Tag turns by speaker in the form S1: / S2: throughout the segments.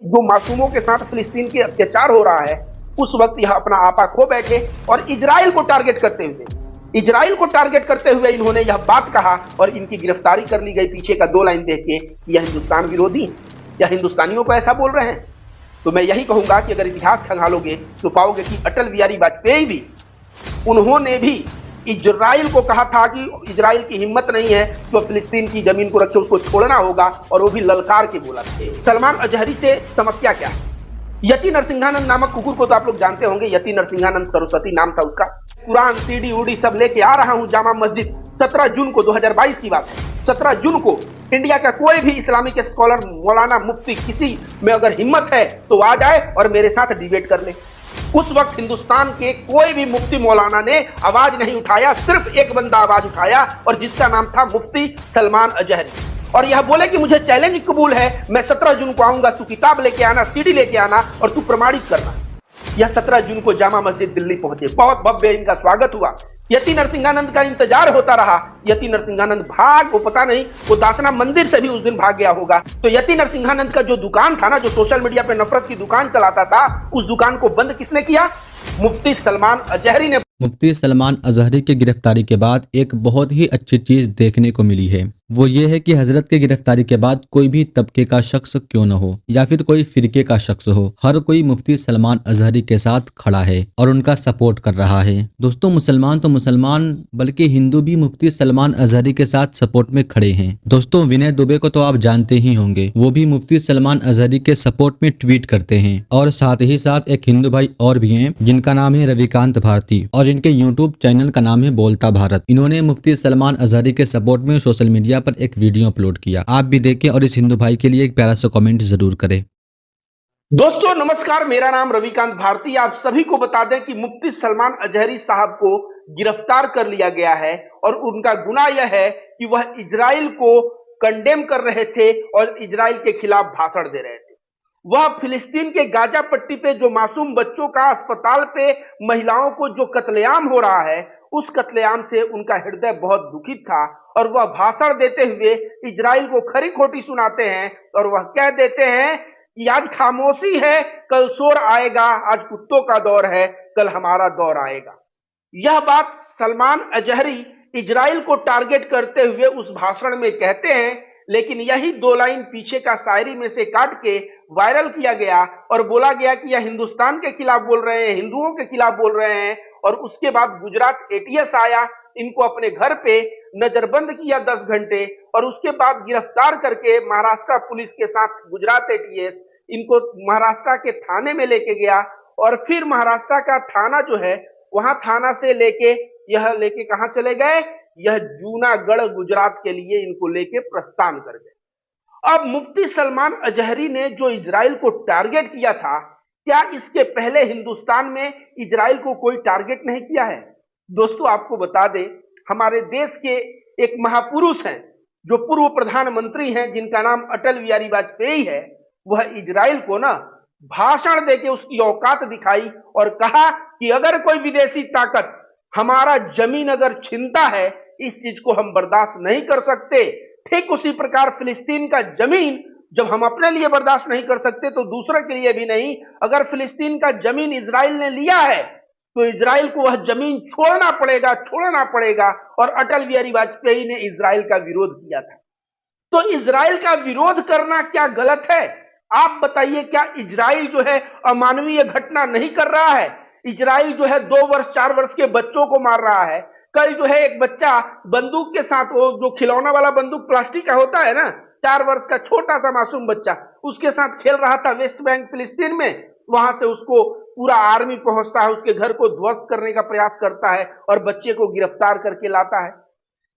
S1: जो मासूमों के साथ फिलिस्तीन के अत्याचार हो रहा है, उस वक्त यह अपना आपा खो बैठे और इजराइल को टारगेट करते हुए इन्होंने यह बात कहा और इनकी गिरफ्तारी कर ली गई पीछे का 2 लाइन देख के। यह हिंदुस्तान विरोधी या हिंदुस्तानियों को ऐसा बोल रहे हैं? तो मैं यही कहूंगा कि अगर इतिहास खंगालोगे तो पाओगे कि अटल बिहारी वाजपेयी भी, उन्होंने भी इजराइल को कहा था कि इजराइल की हिम्मत नहीं है तो फिलिस्तीन की जमीन को रखे, उसको छोड़ना होगा, और वो भी ललकार के बोला था। सलमान अजहरी से समस्या क्या है? यति नरसिंहानंद नामक कुकुर को तो आप लोग जानते होंगे। यति नरसिंहानंद सरस्वती नाम था उसका। कुरान सीडी उडी सब लेके आ रहा हूं जामा मस्जिद। 17 जून को 2022 की बात है। 17 जून को इंडिया का कोई भी इस्लामिक स्कॉलर, मौलाना, मुफ्ती, किसी में अगर हिम्मत है तो आ जाए और मेरे साथ डिबेट कर ले। उस वक्त हिंदुस्तान के कोई भी मुफ्ती मौलाना ने आवाज नहीं उठाया, सिर्फ एक बंदा आवाज उठाया और जिसका नाम था मुफ्ती सलमान अजहरी। और यह बोले कि मुझे चैलेंज कबूल है, मैं 17 जून को आऊंगा, तू किताब लेके आना, सीडी लेके आना और तू प्रमाणित करना। यह 17 जून को जामा मस्जिद दिल्ली पहुंचे। बहुत भव्य इनका स्वागत हुआ। यति नरसिंहानंद का इंतजार होता रहा। यति नरसिंहानंद वो पता नहीं, वो दासना मंदिर से भी उस दिन भाग गया होगा। तो यति नरसिंहानंद का जो दुकान था ना, जो सोशल मीडिया पे नफरत की दुकान चलाता था, उस दुकान को बंद किसने किया? मुफ्ती सलमान अजहरी ने।
S2: मुफ्ती सलमान अजहरी की गिरफ्तारी के बाद एक बहुत ही अच्छी चीज देखने को मिली है। वो ये है कि हजरत की गिरफ्तारी के बाद कोई भी तबके का शख्स क्यों न हो या फिर कोई फिरके का शख्स हो, हर कोई मुफ्ती सलमान अजहरी के साथ खड़ा है और उनका सपोर्ट कर रहा है। दोस्तों, मुसलमान तो मुसलमान बल्कि हिंदू भी मुफ्ती सलमान अजहरी के साथ सपोर्ट में खड़े हैं। दोस्तों, विनय दुबे को तो आप जानते ही होंगे, वो भी मुफ्ती सलमान अजहरी के सपोर्ट में ट्वीट करते हैं। और साथ ही साथ एक हिंदू भाई और भी हैं जिनका नाम है रविकांत भारती और इनके यूट्यूब चैनल का नाम है बोलता भारत। इन्होंने मुफ्ती सलमान अजहरी के सपोर्ट में सोशल मीडिया पर एक वीडियो अपलोड किया। आप भी देखें और इस हिंदू भाई के लिए एक प्यारा सा कमेंट जरूर करें।
S1: दोस्तों नमस्कार, मेरा नाम रविकांत भारती। आप सभी को बता दें कि मुफ्ती सलमान अजहरी साहब को गिरफ्तार कर लिया गया है और उनका गुनाह यह है कि वह इजराइल को कंडेम कर रहे थे और इजराइल के खिलाफ भाषण दे रहे थे। वह फिलिस्तीन के गाजा पट्टी पे जो मासूम बच्चों का, अस्पताल पे महिलाओं को जो कत्लेआम हो रहा है, उस कत्लेआम से उनका हृदय बहुत दुखित था और वह भाषण देते हुए इजराइल को खरी खोटी सुनाते हैं और वह कह देते हैं कि आज खामोशी है, कल शोर आएगा, आज कुत्तों का दौर है, कल हमारा दौर आएगा। यह बात सलमान अजहरी इजराइल को टारगेट करते हुए उस भाषण में कहते हैं, लेकिन यही 2 लाइन पीछे का शायरी में से काट के वायरल किया गया और बोला गया कि यह हिंदुस्तान के खिलाफ बोल रहे हैं, हिंदुओं के खिलाफ बोल रहे हैं। और उसके बाद गुजरात एटीएस आया, इनको अपने घर पे नजरबंद किया 10 घंटे और उसके बाद गिरफ्तार करके महाराष्ट्र पुलिस के साथ गुजरात एटीएस इनको महाराष्ट्र के थाने में लेके गया और फिर महाराष्ट्र का थाना जो है, वहां थाना से लेके कहां चले गए? यह जूनागढ़ गुजरात के लिए इनको लेके प्रस्थान कर गए। अब मुफ्ती सलमान अजहरी ने जो इजराइल को टारगेट किया था, क्या इसके पहले हिंदुस्तान में इजराइल को कोई टारगेट नहीं किया है? दोस्तों आपको बता दें, हमारे देश के एक महापुरुष हैं जो पूर्व प्रधानमंत्री हैं, जिनका नाम अटल बिहारी वाजपेयी है। वह इजराइल को ना भाषण देके उसकी औकात दिखाई और कहा कि अगर कोई विदेशी ताकत हमारा जमीन अगर छीनता है, इस चीज को हम बर्दाश्त नहीं कर सकते। ठीक उसी प्रकार फिलिस्तीन का जमीन जब हम अपने लिए बर्दाश्त नहीं कर सकते तो दूसरे के लिए भी नहीं। अगर फिलिस्तीन का जमीन इजराइल ने लिया है तो इजराइल को वह जमीन छोड़ना पड़ेगा। और अटल बिहारी वाजपेयी ने इजराइल का विरोध किया था। तो इजराइल का विरोध करना क्या गलत है? आप बताइए, क्या इजराइल जो है अमानवीय घटना नहीं कर रहा है? इजराइल जो है 2 वर्ष 4 वर्ष के बच्चों को मार रहा है। कल जो है एक बच्चा बंदूक के साथ, वो जो खिलौना वाला बंदूक प्लास्टिक का होता है ना, 4 वर्ष का छोटा सा मासूम बच्चा उसके साथ खेल रहा था वेस्ट बैंक फिलिस्तीन में। वहां से उसको पूरा आर्मी पहुंचता है, उसके घर को ध्वस्त करने का प्रयास करता है और बच्चे को गिरफ्तार करके लाता है।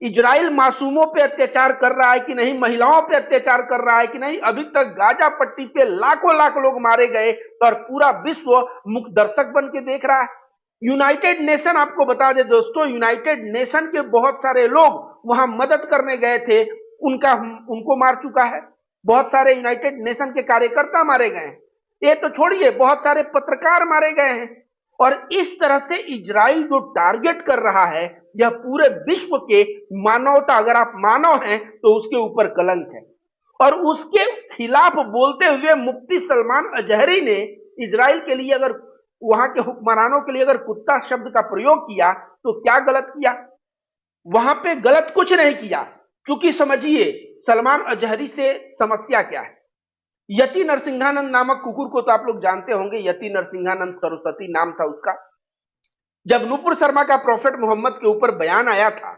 S1: इजराइल मासूमों पे अत्याचार कर रहा है कि नहीं, महिलाओं पे अत्याचार कर रहा है कि नहीं? अभी तक गाजा पट्टी पे लाखों लोग मारे गए और पूरा विश्व मुख्य दर्शक बन के देख रहा है। यूनाइटेड नेशन, आपको बता दे दोस्तों, यूनाइटेड नेशन के बहुत सारे लोग वहां मदद करने गए थे, उनको मार चुका है। बहुत सारे यूनाइटेड नेशन के कार्यकर्ता मारे गए हैं। ये तो छोड़िए, बहुत सारे पत्रकार मारे गए हैं। और इस तरह से इजराइल जो टारगेट कर रहा है, यह पूरे विश्व के मानवता, अगर आप मानव हैं तो उसके ऊपर कलंक है। और उसके खिलाफ बोलते हुए मुफ्ती सलमान अजहरी ने इजराइल के लिए अगर वहां के हुक्मरानों के लिए अगर कुत्ता शब्द का प्रयोग किया तो क्या गलत किया? वहां पे गलत कुछ नहीं किया, क्योंकि समझिए सलमान अजहरी से समस्या क्या है। यति नरसिंहानंद नामक कुकुर को तो आप लोग जानते होंगे, यति नरसिंहानंद सरस्वती नाम था उसका। जब नूपुर शर्मा का प्रॉफेट मोहम्मद के ऊपर बयान आया था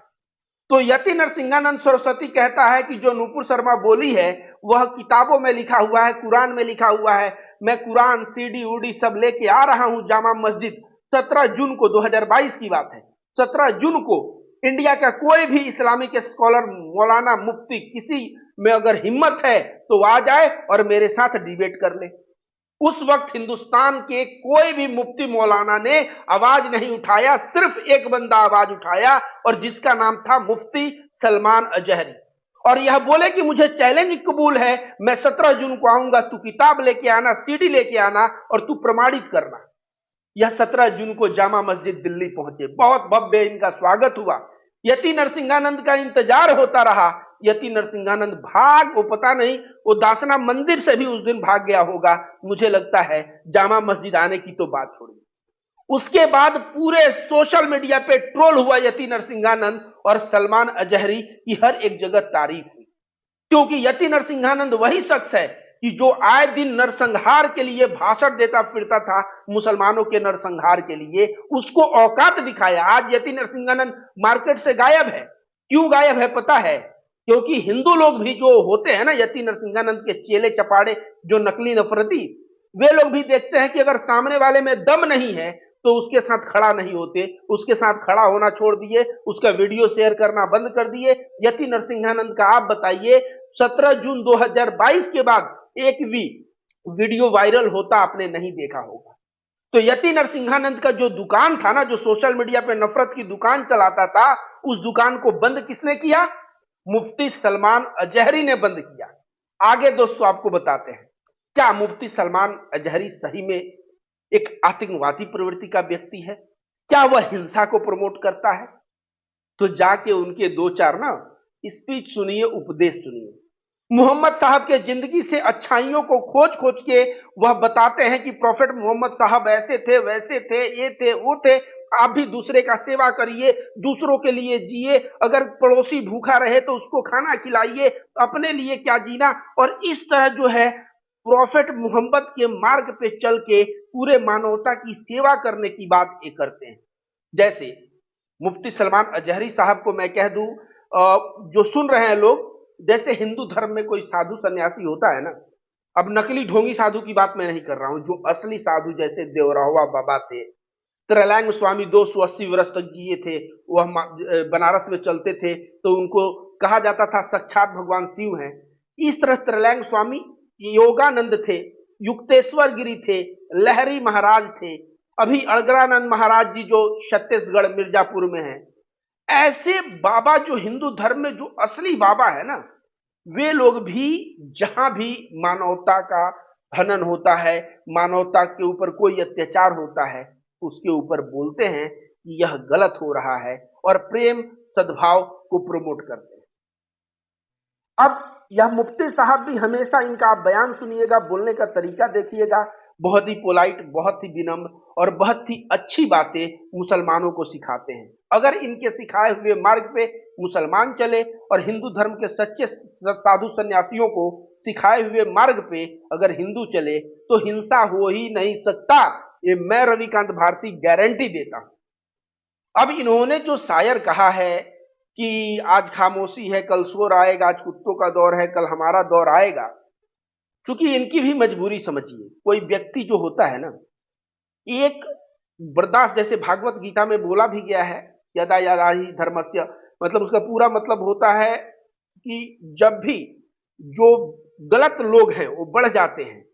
S1: तो यति नरसिंहानंद सरस्वती कहता है कि जो नूपुर शर्मा बोली है वह किताबों में लिखा हुआ है, कुरान में लिखा हुआ है। मैं कुरान सीडी उडी सब लेके आ रहा हूं जामा मस्जिद। 17 जून को 2022 की बात है, 17 जून को इंडिया का कोई भी इस्लामिक स्कॉलर, मौलाना, मुफ्ती, किसी में अगर हिम्मत है तो आ जाए और मेरे साथ डिबेट कर ले। उस वक्त हिंदुस्तान के कोई भी मुफ्ती मौलाना ने आवाज नहीं उठाया, सिर्फ एक बंदा आवाज उठाया और जिसका नाम था मुफ्ती सलमान अजहरी। और यह बोले कि मुझे चैलेंज कबूल है, मैं 17 जून को आऊंगा, तू किताब लेके आना, सीडी लेके आना और तू प्रमाणित करना। यह 17 जून को जामा मस्जिद दिल्ली पहुंचे, बहुत भव्य इनका स्वागत हुआ। यति नरसिंहानंद का इंतजार होता रहा। यति नरसिंहानंद वो पता नहीं, वो दासना मंदिर से भी उस दिन भाग गया होगा, मुझे लगता है। जामा मस्जिद आने की तो बात छोड़िए। उसके बाद पूरे सोशल मीडिया पे ट्रोल हुआ यति नरसिंहानंद और सलमान अजहरी की हर एक जगह तारीफ हुई, क्योंकि यति नरसिंहानंद वही शख्स है कि जो आए दिन नरसंहार के लिए भाषण देता फिरता था, मुसलमानों के नरसंहार के लिए, उसको औकात दिखाया। आज यति नरसिंहानंद मार्केट से गायब है। क्यों गायब है पता है? क्योंकि हिंदू लोग भी जो होते हैं ना, यति नरसिंहानंद के चेले चपाड़े, जो नकली नफरती, वे लोग भी देखते हैं कि अगर सामने वाले में दम नहीं है तो उसके साथ खड़ा नहीं होते, उसके साथ खड़ा होना छोड़ दिए, उसका वीडियो शेयर करना बंद कर दिए। यति नरसिंहानंद का आप बताइए, 17 जून 2022 के बाद एक भी वीडियो वायरल होता आपने नहीं देखा होगा। तो यति नरसिंहानंद का जो दुकान था ना, जो सोशल मीडिया पे नफरत की दुकान चलाता था, उस दुकान को बंद किसने किया? मुफ्ती सलमान अजहरी ने बंद किया। आगे दोस्तों आपको बताते हैं, क्या मुफ्ती सलमान अजहरी सही में एक आतंकवादी प्रवृत्ति का व्यक्ति है? क्या वह हिंसा को प्रमोट करता है? तो जाके उनके दो चार ना स्पीच सुनिए, उपदेश सुनिए। मोहम्मद साहब के जिंदगी से अच्छाइयों को खोज खोज के वह बताते हैं कि प्रॉफेट मोहम्मद साहब ऐसे थे, वैसे थे, ये थे, वो थे। आप भी दूसरे का सेवा करिए, दूसरों के लिए जिए। अगर पड़ोसी भूखा रहे तो उसको खाना खिलाइए, अपने लिए क्या जीना। और इस तरह जो है प्रॉफेट मोहम्मद के मार्ग पे चल के पूरे मानवता की सेवा करने की बात ये करते हैं। जैसे मुफ्ती सलमान अजहरी साहब को मैं कह दूं, जो सुन रहे हैं लोग, जैसे हिंदू धर्म में कोई साधु सन्यासी होता है ना, अब नकली ढोंगी साधु की बात मैं नहीं कर रहा हूं, जो असली साधु जैसे देवरावा बाबा थे, त्रैलंग स्वामी 280 वर्ष तक जिए थे, वह बनारस में चलते थे तो उनको कहा जाता था साक्षात भगवान शिव हैं। इस तरह त्रैलंग स्वामी, योगानंद थे, युक्तेश्वर गिरी थे, लहरी महाराज थे, अभी अड़गड़ानंद महाराज जी जो छत्तीसगढ़ मिर्जापुर में है। ऐसे बाबा जो हिंदू धर्म में जो असली बाबा है ना, वे लोग भी जहां भी मानवता का हनन होता है, मानवता के ऊपर कोई अत्याचार होता है, उसके ऊपर बोलते हैं कि यह गलत हो रहा है और प्रेम सद्भाव को प्रमोट करते हैं। अब यह मुफ्ती साहब भी हमेशा इनका आप बयान सुनिएगा, बोलने का तरीका देखिएगा, बहुत ही पोलाइट, बहुत ही विनम्र और बहुत ही अच्छी बातें मुसलमानों को सिखाते हैं। अगर इनके सिखाए हुए मार्ग पे मुसलमान चले और हिंदू धर्म के सच्चे साधु सन्यासियों को सिखाए हुए मार्ग पे अगर हिंदू चले तो हिंसा हो ही नहीं सकता, ये मैं रविकांत भारती गारंटी देता हूं। अब इन्होंने जो शायर कहा है कि आज खामोशी है कल शोर आएगा, आज कुत्तों का दौर है कल हमारा दौर आएगा, क्योंकि इनकी भी मजबूरी समझिए। कोई व्यक्ति जो होता है ना, एक बर्दाश्त, जैसे भागवत गीता में बोला भी गया है, यदा यदा ही धर्मस्य, मतलब उसका पूरा मतलब होता है कि जब भी जो गलत लोग हैं वो बढ़ जाते हैं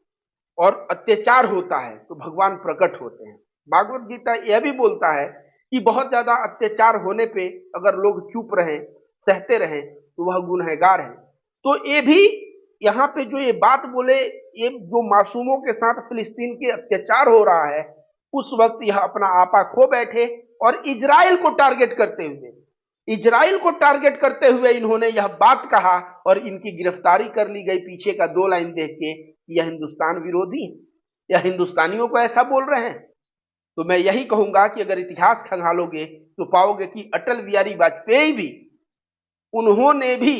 S1: और अत्याचार होता है तो भगवान प्रकट होते हैं। भागवत गीता यह भी बोलता है कि बहुत ज्यादा अत्याचार होने पे अगर लोग चुप रहें, सहते रहें, तो वह गुनहगार है। तो ये भी यहाँ पे जो ये बात बोले, ये जो मासूमों के साथ फिलिस्तीन के अत्याचार हो रहा है, उस वक्त यह अपना आपा खो बैठे और इजराइल को टारगेट करते हुए इजराइल को टारगेट करते हुए इन्होंने यह बात कहा और इनकी गिरफ्तारी कर ली गई पीछे का 2 लाइन देख के, यह हिंदुस्तान विरोधी है या हिंदुस्तानियों को ऐसा बोल रहे हैं। तो मैं यही कहूंगा कि अगर इतिहास खंगालोगे तो पाओगे कि अटल बिहारी वाजपेयी भी, उन्होंने भी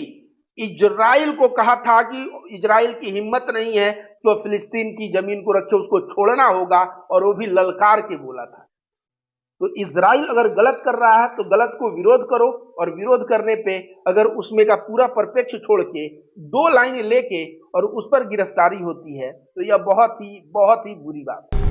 S1: इजराइल को कहा था कि इजराइल की हिम्मत नहीं है तो फिलिस्तीन की जमीन को रखे, उसको छोड़ना होगा, और वो भी ललकार के बोला था। तो इजराइल अगर गलत कर रहा है तो गलत को विरोध करो, और विरोध करने पे अगर उसमें का पूरा परपेक्ष छोड़ के 2 लाइन लेके और उस पर गिरफ्तारी होती है तो यह बहुत ही बुरी बात है।